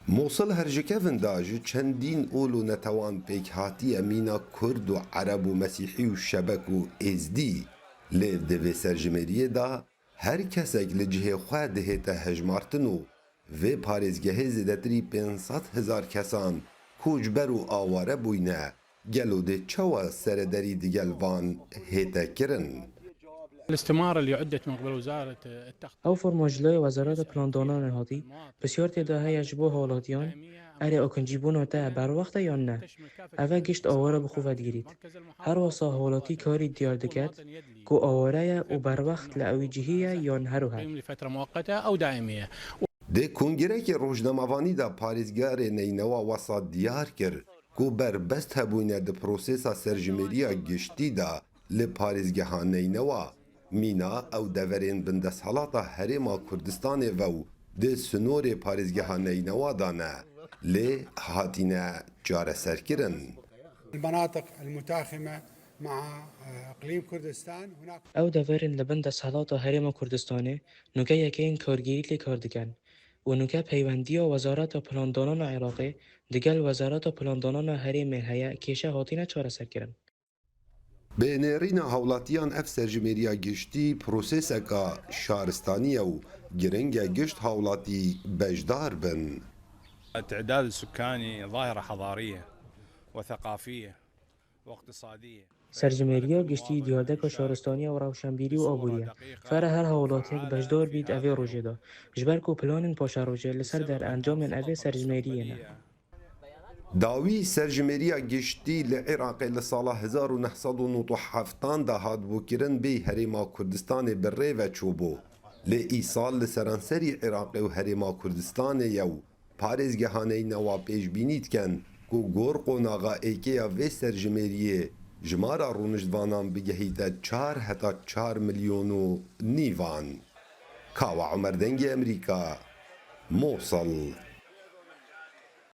موصل هرجکفن داج چندین اولو نتوان پیک هاتی امینا کرد و عرب و مسیحی و شبک و ازدی لیو دوی سرجمریه دا هر کسک لجه خواه دهیتا هجمارتنو و پارێزگەهê زêdetirî 500,000 kesan koçber û aware bûyne, gelo dê çawa serederî digel van hête kirin? الاستمارة اللي عدت من قبل وزارة التخطيط او فرماجلای وزارت پلاندانان هاتی بسیار تدا هیا جبو حالاتیان اری اکنجیبون تا بر وقت یا نه اوه گشت آواره بخوفت گیرید هر واسا حالاتی کاری دیار دکت کو آواره و بر وقت لعوی جهیه یا هر و هر لفترة مؤقتة أو دائمية. Dê Kongerekê Rojnamevanî da parêzgarê neynewa wesa diyar kir ku berbest hebûne di prosêsa serjimêriya giştî da li parêzgeha neynewa, mîna ew deverên bindeshelata Herêma Kurdistanê ve û di sinorê parêzgeha neynewa da ne, lê hatîne çareserkirin. المناطق المتاخمة مع إقليم كردستان هناك او دورن لبند سهلاتا هرم کردستانه نوکه یکین کارگیریت لی کار دکن و نوکه پیوندی و وزارت پلاندانان عراقی دگل وزارت پلاندانان هرم هیا کشه هاتینه چاره سر کرن. Bênêrîna hewlatiyan ev serjimêriya giştî prosêseka şaristanî û giring e gişt hewlatî bejdar bin. التعداد السكاني ظاهرة حضارية وثقافية واقتصادية. سرجمهریه گشتی دیاردک شهرستانی و روشنبیری و آبوریه فر هر حالات یک بجدار بید اوی روژه دا جبر کو پلان پاشا روژه لسر در انجام اوی سرجمهریه نه داوی سرجمێریya giştî li Iraqê li sala 1997 da hatbûkirin bê Herêma Kurdistanê bi rê ve çûbû. Lê îsal li seranserî Iraqê û Herêma Kurdistanê ye û parêzgeha neynewa pêşbînî dikin ku gor qonaxa êkêya vê serjimêriyê jimara rûniştvanan bigihîte 4 heta 4 milyon û nîvan. Kawa Umer Dengê Emerîka, Mosul.